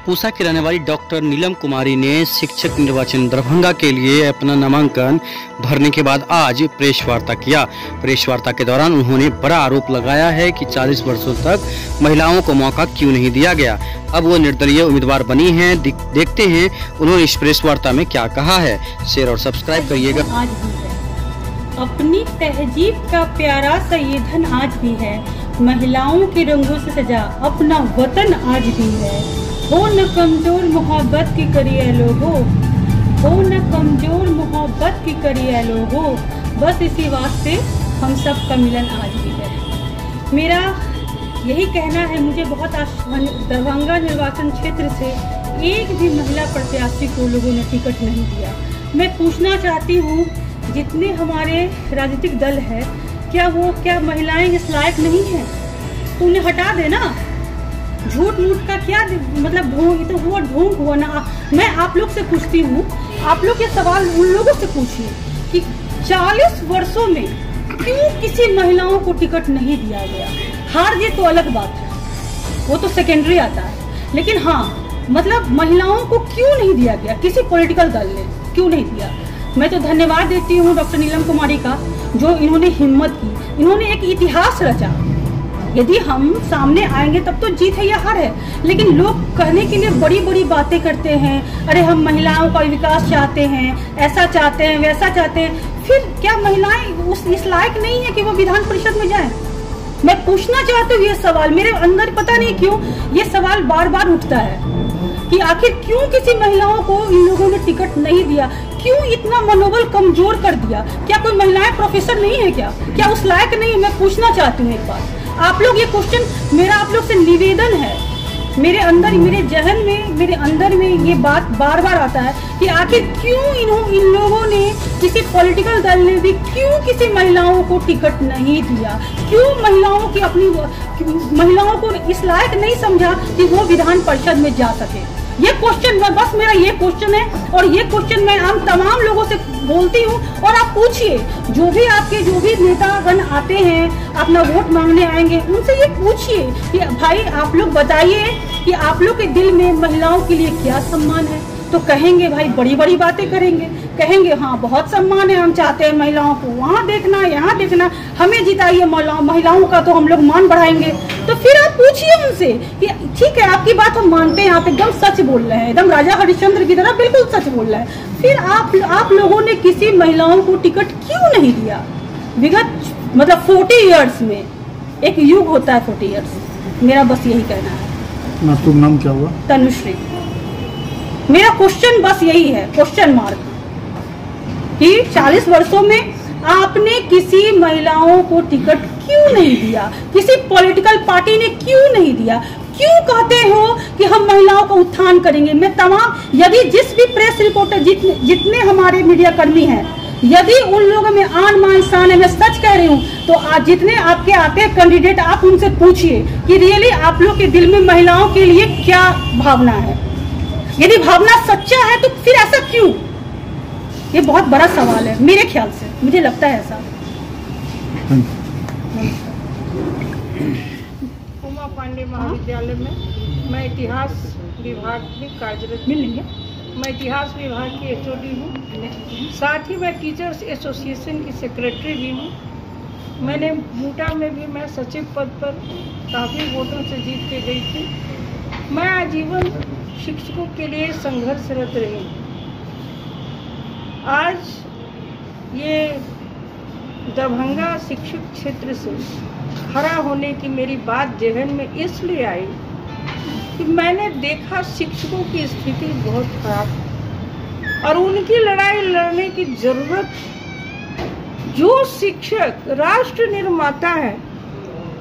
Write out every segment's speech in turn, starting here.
पूसा की रहने वाली डॉक्टर नीलम कुमारी ने शिक्षक निर्वाचन दरभंगा के लिए अपना नामांकन भरने के बाद आज प्रेस वार्ता किया। प्रेस वार्ता के दौरान उन्होंने बड़ा आरोप लगाया है कि 40 वर्षों तक महिलाओं को मौका क्यों नहीं दिया गया। अब वो निर्दलीय उम्मीदवार बनी हैं। देखते हैं उन्होंने इस प्रेस वार्ता में क्या कहा है। शेयर और सब्सक्राइब करिएगा। आज भी है अपनी तहजीब का प्यारा सा ये धन, आज भी है महिलाओं के रंगों से सजा अपना वतन, आज भी है। हो न कमजोर मोहब्बत की करिए लोगो, हो न कमजोर मोहब्बत की करिए लोगो, बस इसी वास्ते हम सब का मिलन आज भी है। मेरा यही कहना है, मुझे बहुत दरभंगा निर्वाचन क्षेत्र से एक भी महिला प्रत्याशी को लोगों ने टिकट नहीं दिया। मैं पूछना चाहती हूँ, जितने हमारे राजनीतिक दल है, क्या महिलाएं इस लायक नहीं हैं? तो उन्हें हटा देना। झूठ मूठ का क्या मतलब, ढोंग, तो हुआ ढोंग हुआ ना। मैं आप लोग से पूछती हूँ, आप लोग ये सवाल उन लोगों से पूछिए कि 40 वर्षों में क्यों किसी महिलाओं को टिकट नहीं दिया गया। हार जीत तो अलग बात है, वो तो सेकेंडरी आता है, लेकिन हाँ मतलब महिलाओं को क्यों नहीं दिया गया, किसी पॉलिटिकल दल ने क्यों नहीं दिया। मैं तो धन्यवाद देती हूँ डॉक्टर नीलम कुमारी का, जो इन्होंने हिम्मत की, इन्होंने एक इतिहास रचा। यदि हम सामने आएंगे तब तो जीत है या हार है, लेकिन लोग कहने के लिए बड़ी बड़ी बातें करते हैं। अरे हम महिलाओं का विकास चाहते हैं, ऐसा चाहते हैं, वैसा चाहते हैं। फिर क्या महिलाएं इस लायक नहीं है कि वो विधान परिषद में जाएं? मैं पूछना चाहती हूँ ये सवाल, मेरे अंदर पता नहीं क्यों ये सवाल बार बार उठता है कि आखिर क्यों किसी महिलाओं को इन लोगों ने टिकट नहीं दिया, क्यों इतना मनोबल कमजोर कर दिया। क्या कोई महिलाएं प्रोफेसर नहीं है क्या उस लायक नहीं है? मैं पूछना चाहती हूँ एक बार आप लोग, ये क्वेश्चन मेरा आप लोग से निवेदन है। मेरे अंदर, मेरे जहन में, मेरे अंदर में ये बात बार बार आता है कि आखिर क्यों इन लोगों ने, किसी पॉलिटिकल दल ने भी क्यों किसी महिलाओं को टिकट नहीं दिया, क्यों महिलाओं को इस लायक नहीं समझा कि वो विधान परिषद में जा सके। ये क्वेश्चन, बस मेरा ये क्वेश्चन है, और ये क्वेश्चन मैं हम तमाम लोगों से बोलती हूँ। और आप पूछिए, जो भी नेतागण आते हैं अपना वोट मांगने आएंगे, उनसे ये पूछिए कि भाई आप लोग बताइए कि आप लोग के दिल में महिलाओं के लिए क्या सम्मान है। तो कहेंगे भाई बड़ी बड़ी बातें कहेंगे हाँ बहुत सम्मान है, हम चाहते हैं महिलाओं को वहाँ देखना, यहाँ देखना, हमें जिताइए, महिलाओं का तो हम लोग मान बढ़ाएंगे। तो फिर आप पूछिए उनसे कि ठीक है आपकी बात हम मानते हैं, आप एकदम सच बोल रहे हैं, एकदम राजा हरिश्चंद्र की तरह बिल्कुल सच बोल रहे हैं। फिर आप लोगों ने किसी महिलाओं को टिकट क्यों नहीं दिया? विगत मतलब 40 ईयर्स में, एक युग होता है 40 ईयर्स। मेरा बस यही कहना है। आपका नाम क्या हुआ? तनुश्री। मेरा क्वेश्चन बस यही है, क्वेश्चन मार्क, कि 40 वर्षों में आपने किसी महिलाओं को टिकट क्यों नहीं दिया, किसी पॉलिटिकल पार्टी ने क्यों नहीं दिया। क्यों कहते हो कि हम महिलाओं का उत्थान करेंगे। मैं तमाम, यदि जिस भी प्रेस रिपोर्टर, जितने हमारे मीडिया कर्मी हैं, यदि उन लोगों में आन मान शान है, मैं सच कह रही हूँ, तो आज जितने आपके आते हैं कैंडिडेट, आप उनसे पूछिए कि रियली आप लोग के दिल में महिलाओं के लिए क्या भावना है। यदि भावना सच्चा है तो फिर ऐसा क्यों? ये बहुत बड़ा सवाल है मेरे ख्याल से, मुझे लगता है ऐसा। उमा पांडे महाविद्यालय में मैं इतिहास विभाग में कार्यरत मिलेंगे। मैं इतिहास विभाग की HOD हूँ, साथ ही मैं टीचर्स एसोसिएशन की सेक्रेटरी भी हूँ। मैंने मूटा में भी मैं सचिव पद पर काफ़ी वोटों से जीत के गई थी। मैं आजीवन शिक्षकों के लिए संघर्षरत रही। आज ये दरभंगा शिक्षक क्षेत्र से खड़ा होने की मेरी बात जहन में इसलिए आई कि मैंने देखा शिक्षकों की स्थिति बहुत खराब और उनकी लड़ाई लड़ने की जरूरत। जो शिक्षक राष्ट्र निर्माता है,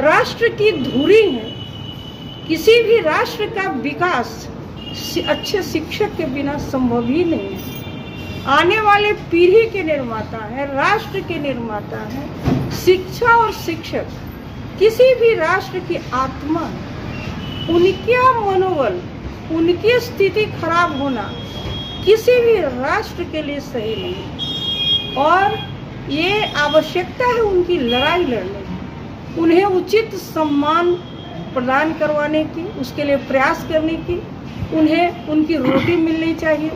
राष्ट्र की धुरी है, किसी भी राष्ट्र का विकास अच्छे शिक्षक के बिना संभव ही नहीं है। आने वाले पीढ़ी के निर्माता है, राष्ट्र के निर्माता है। शिक्षा और शिक्षक किसी भी राष्ट्र की आत्मा है। उनका मनोबल, उनकी स्थिति खराब होना किसी भी राष्ट्र के लिए सही नहीं, और ये आवश्यकता है उनकी लड़ाई लड़ने की, उन्हें उचित सम्मान प्रदान करवाने की, उसके लिए प्रयास करने की, उन्हें उनकी रोटी मिलनी चाहिए,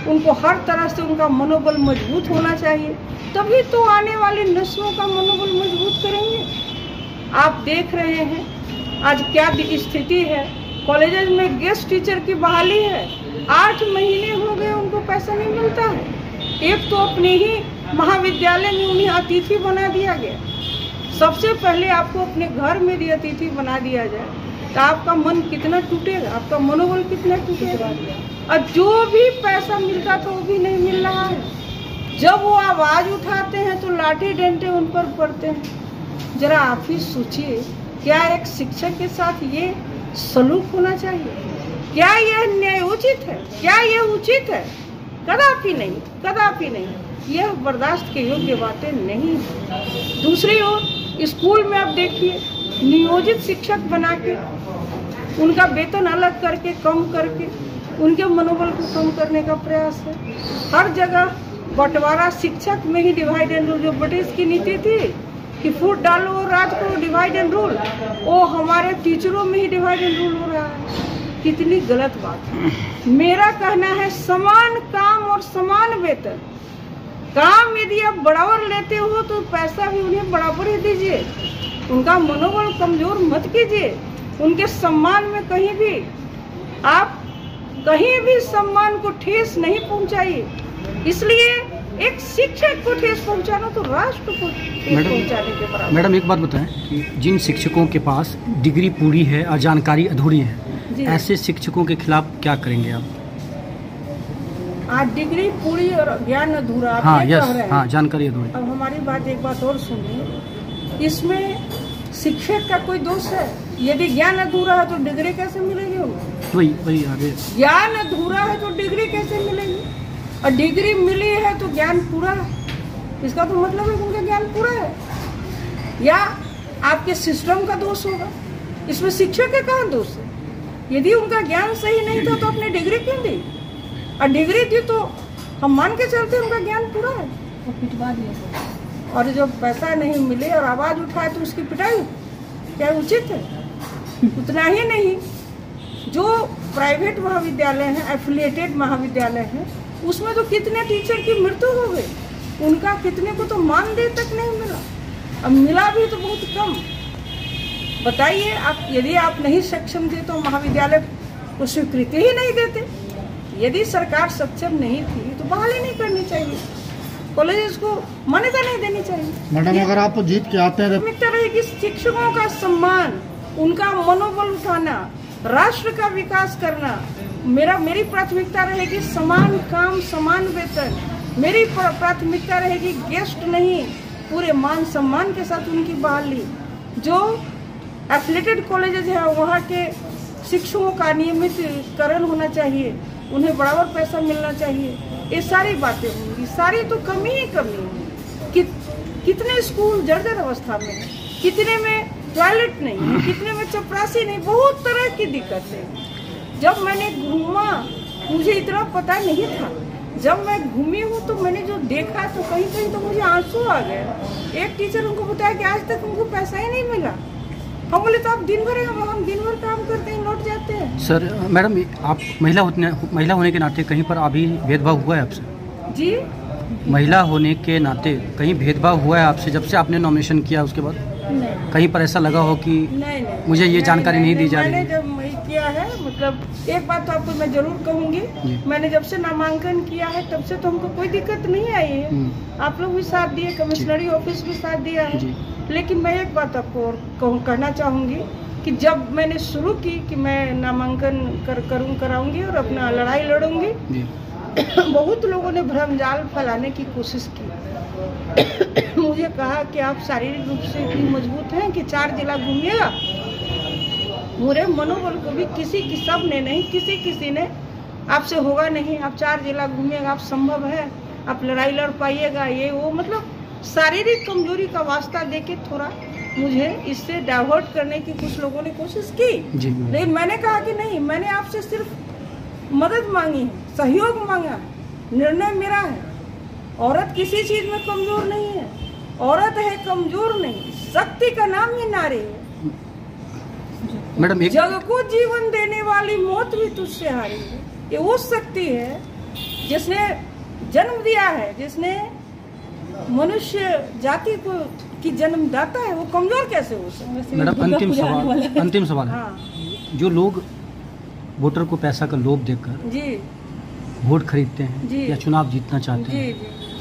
उनको हर तरह से उनका मनोबल मजबूत होना चाहिए, तभी तो आने वाली नस्लों का मनोबल मजबूत करेंगे। आप देख रहे हैं आज क्या स्थिति है, कॉलेजेस में गेस्ट टीचर की बहाली है, 8 महीने हो गए उनको पैसा नहीं मिलता है। एक तो अपने ही महाविद्यालय में उन्हें अतिथि बना दिया गया। सबसे पहले आपको अपने घर में भी अतिथि बना दिया जाए तो आपका मन कितना टूटेगा, आपका मनोबल कितना टूटेगा। और जो भी पैसा मिलता था वो भी नहीं मिल रहा है। जब वो आवाज़ उठाते हैं तो लाठी डंडे उन पर पड़ते हैं। जरा आप ही सोचिए, क्या एक शिक्षक के साथ ये सलूक होना चाहिए? क्या यह न्यायोचित है? क्या यह उचित है? कदापि नहीं, कदापि नहीं। यह बर्दाश्त के योग्य बातें नहीं है। दूसरी ओर स्कूल में आप देखिए, नियोजित शिक्षक बना के उनका वेतन अलग करके, कम करके उनके मनोबल को कम करने का प्रयास है। हर जगह बंटवारा शिक्षक में ही डिवाइड एंड रूल, जो ब्रिटिश की नीति थी कि फूट डालो और रात को डिवाइड एंड रूल, वो हमारे टीचरों में ही डिवाइड एंड रूल हो रहा है। कितनी गलत बात है। मेरा कहना है समान काम और समान वेतन। काम यदि आप बराबर लेते हो तो पैसा भी उन्हें बराबर ही दीजिए, उनका मनोबल कमजोर मत कीजिए। उनके सम्मान में कहीं भी आप कहीं भी सम्मान को ठेस नहीं पहुंचाइए। इसलिए एक शिक्षक को ठेस पहुंचाना तो राष्ट्र को ठेस पहुंचाने के बराबर। मैडम एक बात बताएं कि जिन शिक्षकों के पास डिग्री पूरी है और जानकारी अधूरी है, ऐसे शिक्षकों के खिलाफ क्या करेंगे आप? आज डिग्री पूरी और ज्ञान अधूरा, आप हाँ, ये कह रहे हैं। हाँ, जानकारी अधूरी। अब हमारी बात एक बात और सुनिए, इसमें शिक्षक का कोई दोष है? यदि ज्ञान अधूरा है तो डिग्री कैसे मिलेगी? वही आगे ज्ञान अधूरा है तो डिग्री कैसे मिलेगी? और डिग्री मिली है तो ज्ञान पूरा है, इसका तो मतलब है उनका ज्ञान पूरा है। या आपके सिस्टम का दोष होगा, इसमें शिक्षक का कहाँ दोष है? यदि उनका ज्ञान सही नहीं था तो अपने डिग्री क्यों दी? और डिग्री दी तो हम मान के चलते उनका ज्ञान पूरा है, वो पिटवा दिया। और जब पैसा नहीं मिले और आवाज़ उठाए तो उसकी पिटाई क्या उचित है? उतना ही नहीं, जो प्राइवेट महाविद्यालय हैं, एफिलिएटेड महाविद्यालय हैं, उसमें तो कितने टीचर की मृत्यु हो गई, उनका कितने को तो मानदेय तक नहीं मिला, अब मिला भी तो बहुत कम। बताइए आप, यदि आप नहीं सक्षम थे तो महाविद्यालय को स्वीकृति ही नहीं देते। यदि सरकार सक्षम नहीं थी तो बहाली नहीं करनी चाहिए, कॉलेजेस को मान्यता नहीं देनी चाहिए। मैडम अगर आप जीत के आते हैं, प्राथमिकता रहेगी शिक्षकों का सम्मान, उनका मनोबल उठाना, राष्ट्र का विकास करना। मेरी प्राथमिकता रहेगी समान काम समान वेतन। मेरी प्राथमिकता रहेगी गेस्ट नहीं, पूरे मान सम्मान के साथ उनकी बहाली। जो एफिलिएटेड कॉलेजेस है वहाँ के शिक्षकों का नियमितकरण होना चाहिए, उन्हें बराबर पैसा मिलना चाहिए। ये सारी बातें होंगी, सारी तो कमी ही कमी होंगी। कितने स्कूल जर्जर अवस्था में है, कितने में टॉयलेट नहीं है, कितने में चपरासी नहीं, बहुत तरह की दिक्कतें। जब मैंने घूमा मुझे इतना पता नहीं था, जब मैं घूमी हूँ तो मैंने जो देखा तो कहीं कहीं तो मुझे आंसू आ गए। एक टीचर उनको बताया कि आज तक उनको पैसा ही नहीं मिला। हम बोले तो आप दिन भर काम करते हैं, लौट जाते हैं। सर मैडम, आप महिला होने के नाते कहीं पर अभी भेदभाव हुआ है आपसे? जी, महिला होने के नाते कहीं भेदभाव हुआ है आपसे जब से आपने नॉमिनेशन किया उसके बाद? नहीं, कहीं पर ऐसा लगा हो कि नहीं, मुझे ये जानकारी नहीं दी जा रही? मैंने जब किया है, मतलब एक बात तो आपको मैं जरूर कहूँगी, मैंने जब से नामांकन किया है तब से तो हमको कोई दिक्कत नहीं आई है। आप लोग भी साथ दिए, कमिश्नरी ऑफिस भी साथ दिया है। लेकिन मैं एक बात आपको और कहना चाहूँगी कि जब मैंने शुरू की कि मैं नामांकन कराऊंगी और अपना लड़ाई लड़ूंगी, बहुत लोगों ने भ्रमजाल फैलाने की कोशिश की। मुझे कहा कि आप शारीरिक रूप से इतनी मजबूत हैं कि 4 जिला घूमिएगा। मेरे मनोबल को भी किसी ने आपसे होगा नहीं, आप 4 जिला घूमिएगा, आप संभव है, आप लड़ाई लड़ पाइएगा, ये वो, मतलब शारीरिक कमजोरी का वास्ता देके थोड़ा मुझे इससे डाइवर्ट करने की कुछ लोगों ने कोशिश की। लेकिन मैंने कहा कि नहीं, मैंने आपसे सिर्फ मदद मांगी है, सहयोग मांगा है, निर्णय मेरा है। औरत किसी चीज में कमजोर नहीं है, औरत है कमजोर नहीं, शक्ति का नाम ही नारी है। मैडम एक जग को जीवन देने वाली मौत भी तुझसे हारी है। ये वो शक्ति है जिसने जन्म दिया है, जिसने मनुष्य जाति को की जन्मदाता है, वो कमजोर कैसे हो सकता है? मैडम अंतिम सवाल है। हाँ जो लोग वोटर को पैसा का लोभ देकर जी वोट खरीदते जी। हैं या चुनाव जीतना चाहते जी हैं,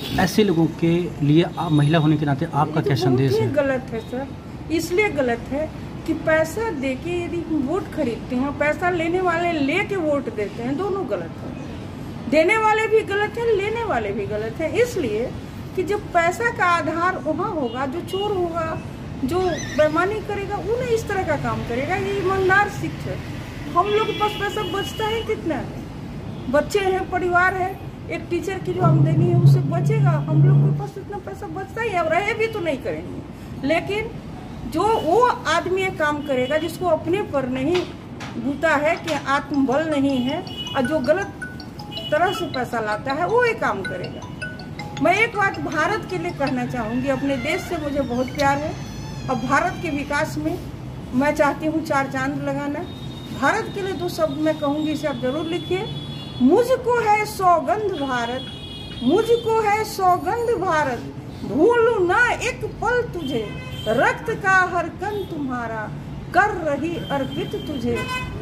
जी, ऐसे लोगों के लिए आप महिला होने के नाते आपका क्या संदेश बहुत ही है? गलत है सर। इसलिए गलत है कि पैसा देके यदि हम वोट खरीदते हैं, पैसा लेने वाले लेके वोट देते हैं, दोनों गलत है। देने वाले भी गलत है, लेने वाले भी गलत है। इसलिए कि जब पैसा का आधार वहाँ होगा, जो चोर होगा, जो बेईमानी करेगा, वो नहीं इस तरह का काम करेगा। ये ईमानदार शिक्षक, हम लोग के पास पैसा बचता है कितना है? बच्चे हैं, परिवार है, एक टीचर की जो आमदनी है उससे बचेगा। हम लोग के पास इतना पैसा बचता ही है, अब रहे भी तो नहीं करेंगे। लेकिन जो वो आदमी ये काम करेगा जिसको अपने पर नहीं बूता है, कि आत्मबल नहीं है, और जो गलत तरह से पैसा लाता है, वो ये काम करेगा। मैं एक बात भारत के लिए कहना चाहूँगी, अपने देश से मुझे बहुत प्यार है और भारत के विकास में मैं चाहती हूँ 4 चांद लगाना। भारत के लिए 2 शब्द मैं कहूँगी, इसे आप जरूर लिखिए। मुझको है सौगंध भारत, मुझको है सौगंध भारत, भूलूं ना एक पल तुझे, रक्त का हर कण तुम्हारा कर रही अर्पित तुझे।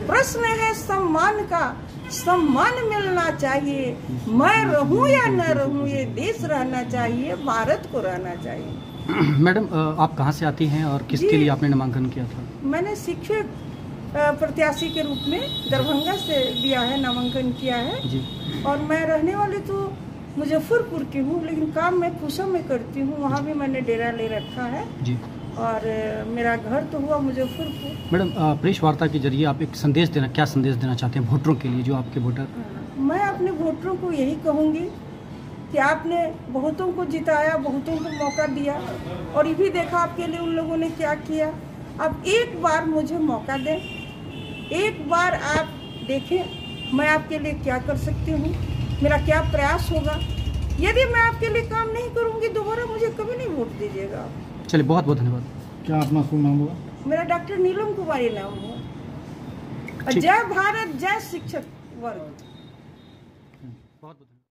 प्रश्न है सम्मान का, सम्मान मिलना चाहिए, मैं रहूं या न रहूं, ये देश रहना चाहिए, भारत को रहना चाहिए। मैडम आप कहाँ से आती हैं और किसके लिए आपने नामांकन किया था? मैंने शिक्षक प्रत्याशी के रूप में दरभंगा से दिया है, नामांकन किया है जी। और मैं रहने वाली तो मुजफ्फरपुर की हूँ, लेकिन काम मैं पूसा में करती हूँ, वहाँ भी मैंने डेरा ले रखा है जी। और मेरा घर तो हुआ मुजफ्फरपुर। मैडम प्रेस वार्ता के जरिए आप एक संदेश देना, क्या संदेश देना चाहते हैं वोटरों के लिए, जो आपके वोटर? मैं अपने वोटरों को यही कहूँगी कि आपने बहुतों को जिताया, बहुतों को मौका दिया और ये भी देखा आपके लिए उन लोगों ने क्या किया। अब एक बार मुझे मौका दें, एक बार आप देखें मैं आपके लिए क्या कर सकती हूँ, मेरा क्या प्रयास होगा। यदि मैं आपके लिए काम नहीं करूँगी, दोबारा मुझे कभी नहीं वोट दीजिएगा। चलिए, बहुत बहुत धन्यवाद। क्या अपना शुभ नाम होगा? मेरा डॉक्टर नीलम कुमारी नाम है। ठीक। जय भारत, जय शिक्षक वर्ग। बहुत बहुत